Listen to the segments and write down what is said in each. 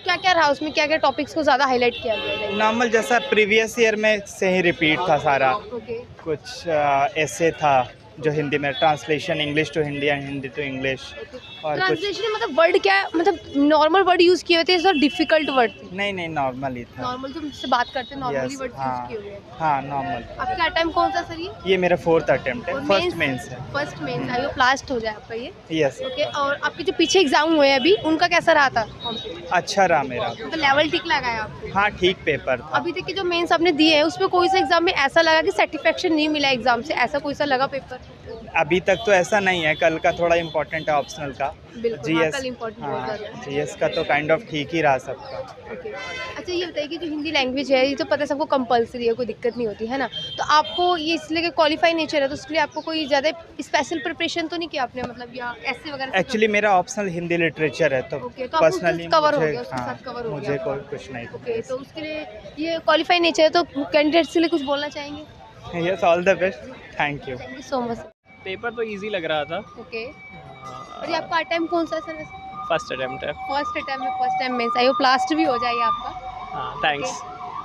क्या क्या रहा उसमें, क्या क्या टॉपिक्स को ज़्यादा हाईलाइट किया गया है? नॉर्मल जैसा प्रीवियस ईयर में से ही रिपीट था सारा। ओके। कुछ ऐसे था जो हिंदी में, translation English to Hindi and Hindi to English, और कुछ ट्रांसलेशन मतलब वर्ड क्या है, मतलब नॉर्मल वर्ड यूज़ किए हुए थे, सर डिफिकल्ट वर्ड थे? नहीं नॉर्मल ही था। नॉर्मल जो मुझसे बात करते हैं नॉर्मली Yes, वर्ड यूज़ किए हुए हैं। हाँ नॉर्मल। आपका अटेम्प्ट कौन सा सर ये मेरा 4th अटेम्प्ट है, फर्स्ट मेंस है। First mains I hope last हो जाए आपका ये। यस, ओके, और आपके जो पीछे एग्जाम हुए हैं अभी, उनका कैसा रहा था? अच्छा रहा मेरा। तो लेवल ठीक लगा है आपको? हाँ ठीक पेपर था। अभी तक के जो मेंस आपने दिए हैं उसमें कोई सा एग्जाम में ऐसा लगा कि सेटिस्फेक्शन नहीं मिला एग्जाम से, ऐसा कोई सा लगा पेपर? अभी तक तो ऐसा नहीं है, कल का थोड़ा इम्पोर्टेंट है ऑप्शनल का। बिल्कुल, हाँ, कल इम्पोर्टेंट बहुत हाँ ज़्यादा है। जीएस का तो काइंड ऑफ ठीक ही रहा सबका। ओके, अच्छा ये बताइए कि जो हिंदी लैंग्वेज है ये तो पता है सबको कंपलसरी है, कोई दिक्कत नहीं होती है ना, तो आपको ये इसलिए कि क्वालिफाई नेचर है तो उसके लिए आपको कोई ज़्यादा स्पेशल प्रिपरेशन तो नहीं किया आपने, मतलब या ऐसे वगैरह? एक्चुअली मेरा ऑप्शनल हिंदी लिटरेचर है, तो ओके, तो आपको पर्सनली कवर हो मुझे गया, उसके साथ कवर हो मुझे गया। कोई कुछ नहीं ओके, तो उसके लिए ये क्वालिफाई नेचर है, तो कैंडिडेट्स के लिए कुछ बोलना चाहेंगे? था। Yes, all the best, thank you. Thank you so much. Paper तो इजी लग रहा था। ओके, और ये आपका अटेम्प्ट कौन सा है सर? फर्स्ट अटेम्प्ट है। फर्स्ट अटेम्प्ट में first time mains I hope last भी हो जाए आपका। हाँ थैंक्स।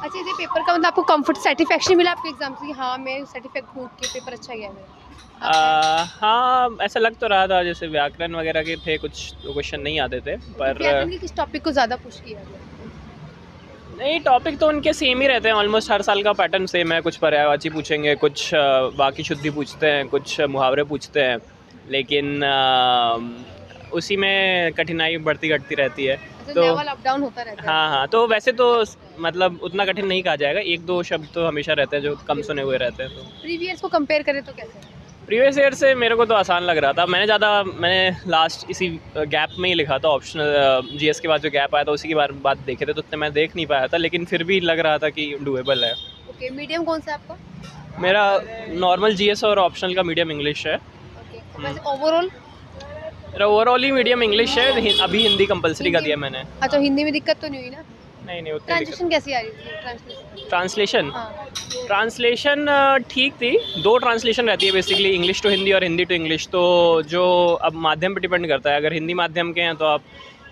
अच्छा, ये पेपर का मतलब आपको कंफर्ट सेटिस्फेक्शन मिला आपके एग्जाम से कि हाँ मैं सर्टिफिकेट हूँ कि पेपर अच्छा गया मेरा? हाँ ऐसा लग तो रहा था, जैसे व्याकरण वगैरह के थे कुछ क्वेश्चन नहीं आते थे, पर व्याकरण के किस टॉपिक को ज़्यादा पुश किया गया? नहीं टॉपिक तो उनके सेम ही रहते हैं ऑलमोस्ट, हर साल का पैटर्न सेम है। कुछ पर्यायवाची पूछेंगे, कुछ वाक्य शुद्धि पूछते हैं, कुछ मुहावरे पूछते हैं, लेकिन उसी में कठिनाई बढ़ती घटती रहती है। तो लेवल अप डाउन होता रहता है। हाँ, तो वैसे तो मतलब उतना कठिन नहीं कहा जाएगा, एक दो शब्द तो हमेशा रहते हैं जो कम सुने हुए रहते हैं। तो प्रीवियस को कंपेयर करें तो कैसे? प्रीवियस ईयर से मेरे को तो आसान लग रहा था। मैंने लास्ट इसी गैप में ही लिखा था, ऑप्शनल जीएस के बाद जो गैप आया था उसी की बात देखे थे, तो उतने मैं देख नहीं पाया था, लेकिन फिर भी लग रहा था कि डूएबल है। ओके, मीडियम कौन सा है आपका? मेरा नॉर्मल जीएस और ऑप्शनल का मीडियम इंग्लिश है। ओके, तो वैसे ओवरऑल? मेरा ओवरऑल ही मीडियम इंग्लिश है, अभी हिंदी कंपलसरी कर दिया मैंने। अच्छा, हिंदी में दिक्कत तो नहीं हुई ना? नहीं उतनी ट्रांसलेशन कैसी आ रही थी? ट्रांसलेशन हाँ, ट्रांसलेशन ठीक थी। 2 ट्रांसलेशन रहती है बेसिकली, इंग्लिश टू हिंदी और हिंदी टू इंग्लिश। तो जो अब माध्यम पे डिपेंड करता है, अगर हिंदी माध्यम के हैं तो आप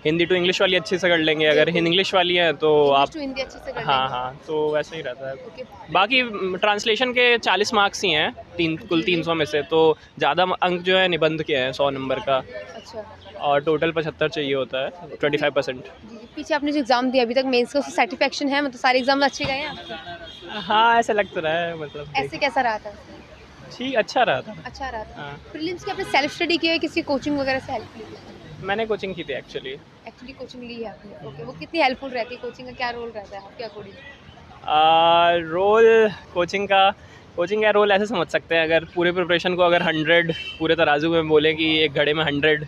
हिंदी टू इंग्लिश वाली अच्छे से कर लेंगे, अगर इंग्लिश वाली है तो आप टू हिंदी अच्छे से कर हाँ तो वैसा ही रहता है। ओके, बाकी ट्रांसलेशन के 40 मार्क्स ही हैं, कुल 300 में से, तो ज़्यादा अंक जो है निबंध के हैं 100 नंबर का, अच्छा और टोटल 75 चाहिए होता है, 25%। जी। पीछे आपने जो एग्जाम दिया अभी तक मेंस का, उससे सेटिस्फेक्शन है, मतलब सारे एग्जाम अच्छे गए हैं आपके? हाँ ऐसा लग तो रहा है, मतलब ऐसे कैसा रहा था? ठीक अच्छा रहा था। अच्छा रहा था। हाँ प्रीलिम्स की आपने सेल्फ स्टडी की है, किसी कोचिंग वगैरह से हेल्प ली है? मैंने कोचिंग की थी एक्चुअली। एक्चुअली कोचिंग ली है आपने? ओके, वो कितनी हेल्पफुल रहती है? कोचिंग का क्या रोल रहता है आपके अकॉर्डिंग? रोल कोचिंग का रोल ऐसे समझ सकते हैं, अगर पूरे प्रिपरेशन को अगर 100 पूरे तराजू में बोले कि एक घड़े में 100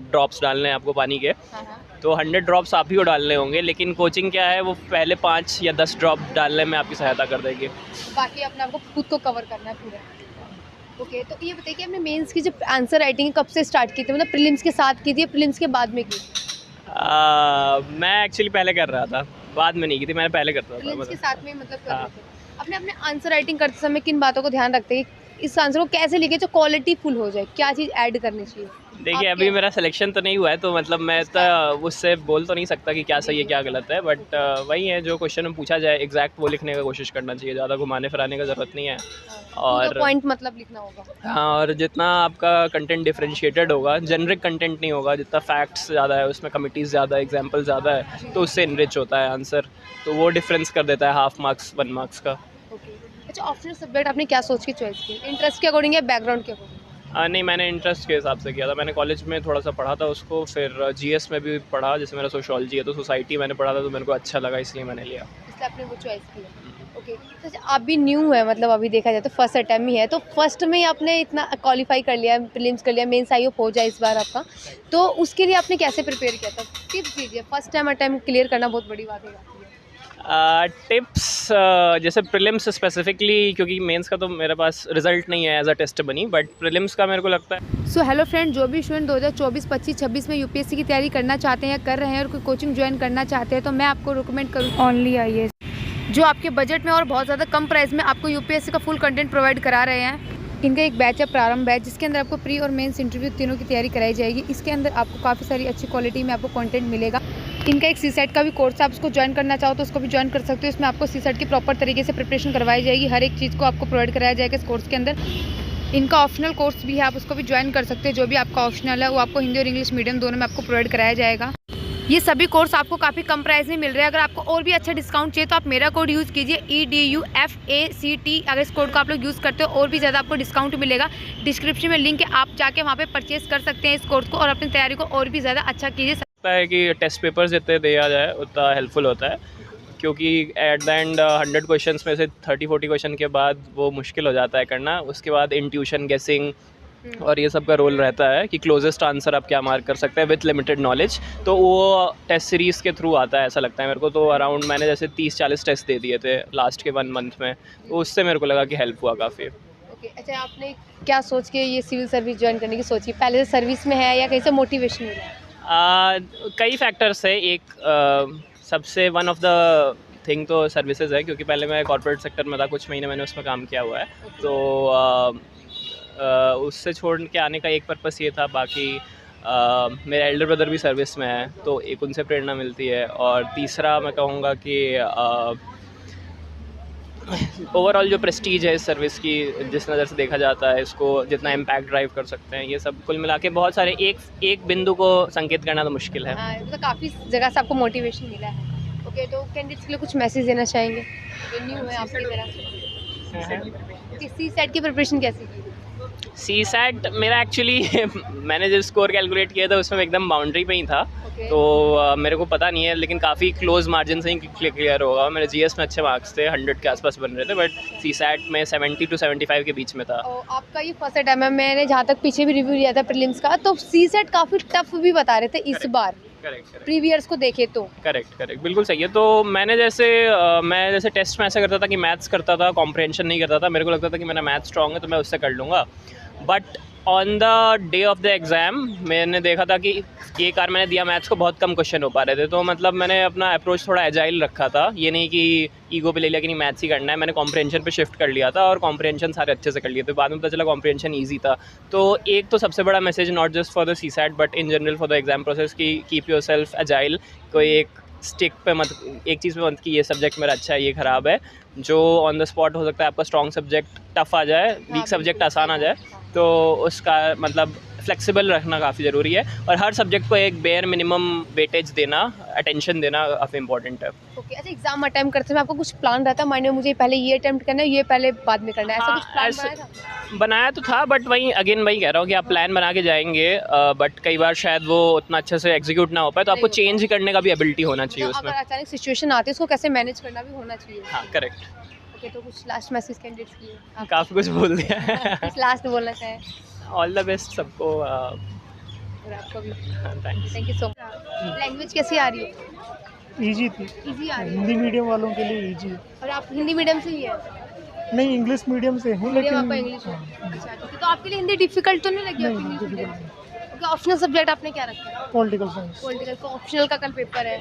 ड्रॉप्स डालने हैं आपको पानी के, हाँ हाँ, तो 100 ड्रॉप्स आप ही को डालने होंगे, लेकिन कोचिंग क्या है, वो पहले 5 या 10 ड्रॉप डालने में आपकी सहायता कर देगी। बाकी अपने आपको खुद को कवर करना है पूरा। ओके, तो ये बताइए कि आपने मेंस की जो आंसर राइटिंग कब से स्टार्ट की थी, मतलब प्रीलिम्स के साथ की थी या प्रीलिम्स के बाद में की? मैं एक्चुअली पहले कर रहा था, बाद में नहीं की थी, मैंने पहले करता था। प्रीलिम्स के मतलब साथ में मतलब कर हाँ। रहे थे। अपने अपने आंसर राइटिंग करते समय किन बातों को ध्यान रखते हैं? इस आंसर को कैसे लिखे जो क्वालिटी फुल हो जाए, क्या चीज़ ऐड करनी चाहिए? देखिए अभी मेरा सिलेक्शन तो नहीं हुआ है, तो मतलब मैं तो उससे बोल तो नहीं सकता कि क्या सही है क्या गलत है, बट वही है जो क्वेश्चन में पूछा जाए एग्जैक्ट वो लिखने का कोशिश करना चाहिए, ज़्यादा घुमाने फिराने का ज़रूरत नहीं है। और पॉइंट मतलब लिखना होगा। हाँ, और जितना आपका कंटेंट डिफरेंशिएटेड होगा, जेनरिक कंटेंट नहीं होगा, जितना फैक्ट्स ज़्यादा है उसमें, कमिटीज़ ज़्यादा है, एग्जाम्पल ज़्यादा है, तो उससे इनरिच होता है आंसर, तो वो डिफरेंस कर देता है हाफ मार्क्स 1 मार्क्स का। ओके, अच्छा ऑप्शनल सब्जेक्ट आपने क्या सोच के चॉइस की? इंटरेस्ट के अकॉर्डिंग या बैकग्राउंड के अकॉर्डिंग? नहीं मैंने इंटरेस्ट के हिसाब से किया था। मैंने कॉलेज में थोड़ा सा पढ़ा था उसको, फिर जीएस में भी पढ़ा, जैसे मेरा सोशियोलॉजी है तो सोसाइटी मैंने पढ़ा था, तो मेरे को अच्छा लगा इसलिए मैंने लिया। इसलिए आपने वो चॉइस किया। ओके, तो अच्छा, आप भी न्यू है, मतलब अभी देखा जाए तो फर्स्ट अटैम्प्ट ही है, तो फर्स्ट में ही आपने इतना क्वालिफाई कर लिया, प्रीलिम्स कर लिया, मेंस आई होप हो जाए इस बार आपका, तो उसके लिए आपने कैसे प्रिपेयर किया था? टिप्स दीजिए, फर्स्ट टाइम अटैम्प्ट क्लियर करना बहुत बड़ी बात है। टिप्स जैसे प्रीलिम्स स्पेसिफिकली, क्योंकि मेंस का तो मेरे पास रिजल्ट नहीं है एज अ टेस्ट बनी, बट प्रीलिम्स का मेरे को लगता है। सो हेलो फ्रेंड, जो भी स्टूडेंट 2024, 25, 26 में यूपीएससी की तैयारी करना चाहते हैं या कर रहे हैं और कोई कोचिंग ज्वाइन करना चाहते हैं, तो मैं आपको रिकमेंड करूँ ओनली आईएएस, जो आपके बजट में और बहुत ज़्यादा कम प्राइस में आपको यूपीएससी का फुल कंटेंट प्रोवाइड करा रहे हैं। इनका एक बैच है प्रारंभ बैच, जिसके अंदर आपको प्री और मेंस इंटरव्यू तीनों की तैयारी कराई जाएगी। इसके अंदर आपको काफ़ी सारी अच्छी क्वालिटी में आपको कंटेंट मिलेगा। इनका एक सीसेट का भी कोर्स है, आप उसको ज्वाइन करना चाहो तो उसको भी ज्वाइन कर सकते हो। इसमें आपको सीसेट की प्रॉपर तरीके से प्रिपरेशन करवाई जाएगी, हर एक चीज़ को आपको प्रोवाइड कराया जाएगा इस कोर्स के अंदर। इनका ऑप्शनल कोर्स भी है, आप उसको भी ज्वाइन कर सकते हो। जो भी आपका ऑप्शनल है वो आपको हिंदी और इंग्लिश मीडियम दोनों में आपको प्रोवाइड कराया जाएगा। ये सभी कोर्स आपको काफ़ी कम प्राइस में मिल रहे हैं। अगर आपको और भी अच्छा डिस्काउंट चाहिए तो आप मेरा कोड यूज़ कीजिए EDUFACT। अगर इस कोड को आप लोग यूज़ करते हो और भी ज़्यादा आपको डिस्काउंट मिलेगा। डिस्क्रिप्शन में लिंक है, आप जाके वहाँ पे परचेस कर सकते हैं इस कोर्स को और अपनी तैयारी को और भी ज़्यादा अच्छा कीजिए। लगता है कि टेस्ट पेपर्स जितने दिया जाए उतना हेल्पफुल होता है, क्योंकि एट द एंड 100 क्वेश्चंस में से 30-40 क्वेश्चन के बाद वो मुश्किल हो जाता है करना। उसके बाद इंट्यूशन, गेसिंग और ये सब का रोल रहता है कि क्लोजेस्ट आंसर आप क्या मार्क कर सकते हैं विथ लिमिटेड नॉलेज। तो वो टेस्ट सीरीज़ के थ्रू आता है ऐसा लगता है मेरे को। तो अराउंड मैंने जैसे 30-40 टेस्ट दे दिए थे लास्ट के 1 मंथ में, तो उससे मेरे को लगा कि हेल्प हुआ काफ़ी। ओके, अच्छा आपने क्या सोच के ये सिविल सर्विस ज्वाइन करने की सोची? पहले से सर्विस में है या कहीं से मोटिवेशन मिला है? कई फैक्टर्स है। एक सबसे वन ऑफ द थिंग तो सर्विसेज है, क्योंकि पहले मैं कॉर्पोरेट सेक्टर में था, कुछ महीने मैंने उसमें काम किया हुआ है। तो उससे छोड़ के आने का एक पर्पस ये था। बाकी मेरे एल्डर ब्रदर भी सर्विस में है, तो एक उनसे प्रेरणा मिलती है। और तीसरा मैं कहूँगा कि ओवरऑल जो प्रेस्टीज है इस सर्विस की, जिस नज़र से देखा जाता है इसको, जितना इम्पैक्ट ड्राइव कर सकते हैं, ये सब कुल मिला के बहुत सारे एक बिंदु को संकेत करना तो मुश्किल है। तो काफ़ी जगह से आपको मोटिवेशन मिला है। ओके, तो कैंडिडेट्स के लिए कुछ मैसेज देना चाहेंगे जो न्यू है आपकी तरह? सी सेट की प्रिपरेशन कैसी की? सी सैट मेरा एक्चुअली मैंने जो स्कोर कैलकुलेट किया था उसमें एकदम बाउंड्री पे ही था। तो मेरे को पता नहीं है, लेकिन काफ़ी क्लोज मार्जिन से ही क्लियर होगा। मेरे जीएस में अच्छे मार्क्स थे, 100 के आसपास बन रहे थे, बट सी सैट में 70 to 75 के बीच में था। आपका ये फर्स्ट टाइम है, मैंने जहाँ तक पीछे भी रिव्यू लिया था प्रीलिम्स का, तो सी सेट काफ़ी टफ भी बता रहे थे इस बार। करेक्ट, प्रीवियर्स को देखे तो करेक्ट बिल्कुल सही है। तो मैंने मैं जैसे टेस्ट में ऐसा करता था कि मैथ्स करता था, कॉम्प्रहेंशन नहीं करता था। मेरे को लगता था कि मेरा मैथ्स स्ट्रॉन्ग है तो मैं उससे कर लूँगा। But on the day of the exam मैंने देखा था कि एक बार मैंने दिया मैथ्स को, बहुत कम क्वेश्चन हो पा रहे थे। तो मतलब मैंने अपना अप्रोच थोड़ा एजाइल रखा था, ये नहीं कि ईगो पे ले लिया कि नहीं मैथ्स ही करना है। मैंने कॉम्प्रहेंशन पे शिफ्ट कर लिया था और कॉम्प्रहेंशन सारे अच्छे से कर लिए थे। बाद में पता चला कॉम्प्रहेंशन ईजी था। तो एक तो सबसे बड़ा message, not just for the CSAT but in general for the exam process, की कीप योर सेल्फ एजाइल। कोई एक स्टिक पे मत, एक चीज़ पे मत कि ये सब्जेक्ट मेरा अच्छा है, ये ख़राब है। जो ऑन द स्पॉट हो सकता है आपका स्ट्रॉन्ग सब्जेक्ट टफ आ जाए, वीक सब्जेक्ट आसान आ जाए, तो उसका मतलब फ्लेक्सिबल रखना काफ़ी ज़रूरी है। और हर सब्जेक्ट को एक बेयर मिनिमम वेटेज देना, अटेंशन देना काफ़ी इंपॉर्टेंट है। ओके, अच्छा एग्जाम अटेम्प्ट करते समय आपको कुछ प्लान रहता है माइंड में, मुझे पहले ये अटेम्प्ट करना है, ये पहले बाद में करना है, ऐसा कुछ प्लान बनाया था? बनाया तो था, बट वही कह रहा हूँ कि आप प्लान बना के जाएंगे, बट कई बार शायद वो उतना अच्छे से एग्जीक्यूट ना हो पाए, तो आपको चेंज करने का भी एबिलिटी होना चाहिए उसमें। अगर अचानक सिचुएशन आती है उसको कैसे मैनेज करना भी होना चाहिए। हाँ, करेक्ट। ओके, तो कुछ लास्ट मैसेज कैंडिडेट्स के लिए? काफ़ी कुछ बोल दिया है। कुछ लास्ट बोलना चाहें? ऑल द बेस्ट सबको। और आपको भी thanks. Thank you so much. Language कैसी आ रही है? इजी थी, इजी आ रही है? हिंदी मीडियम वालों के लिए इजी है। और आप हिंदी मीडियम से ही है? नहीं, इंग्लिश मीडियम से हूँ, मीडियम लेकिन आपका इंग्लिश है? अच्छा, ठीक है। तो आपके लिए हिंदी डिफिकल्ट तो नहीं लगी? आपकी नहीं, English difficult medium? Okay, optional subject आपने क्या रखा है? Political science. पॉलिटिकल का ऑप्शनल का कल पेपर है।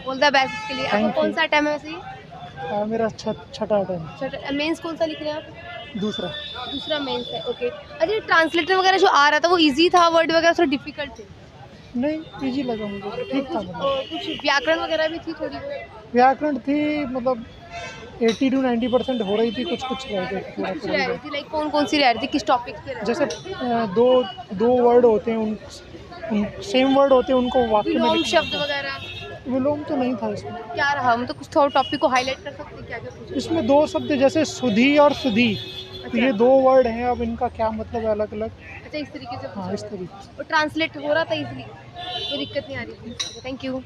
ऑल द बेस्ट इसके लिए। Thank आपका कौन you. सा टाइम है वैसे ये? मेरा छठा अटेम्प्ट। मेंस कौन सा लिख रहे हैं आप? दूसरा। दूसरा मेंस है। ओके, अच्छा ट्रांसलेटर वगैरह जो आ रहा था वो इजी था, वर्ड वगैरह थोड़ा डिफिकल्ट थे? नहीं, इजी लगा मुझे, ठीक था। मतलब कुछ व्याकरण वगैरह भी थी थोड़ी बहुत? व्याकरण थी, मतलब 80 to 90% हो रही थी, कुछ रह गए थोड़ा कुछ रह रही थी, लाइक कौन सी रह रही थी, किस टॉपिक पे रह रही थी? जैसे दो वर्ड होते हैं, उन सेम वर्ड होते हैं, उनको वाक्य में विलोम लिखना शब्द होता वगैरह है। विलोम तो नहीं था इसमें। क्या रहा, मतलब कुछ थोड़ा टॉपिक को हाईलाइट कर सकते हैं क्या क्या पूछा? इसमें 2 शब्द जैसे सुधी और सुधी, तो ये 2 वर्ड हैं, अब इनका क्या मतलब है अलग अलग। अच्छा, इस तरीके से हाँ, पूछा। इस तरीके से। और ट्रांसलेट हो रहा था इजीली, कोई दिक्कत नहीं आ रही थी? Thank you.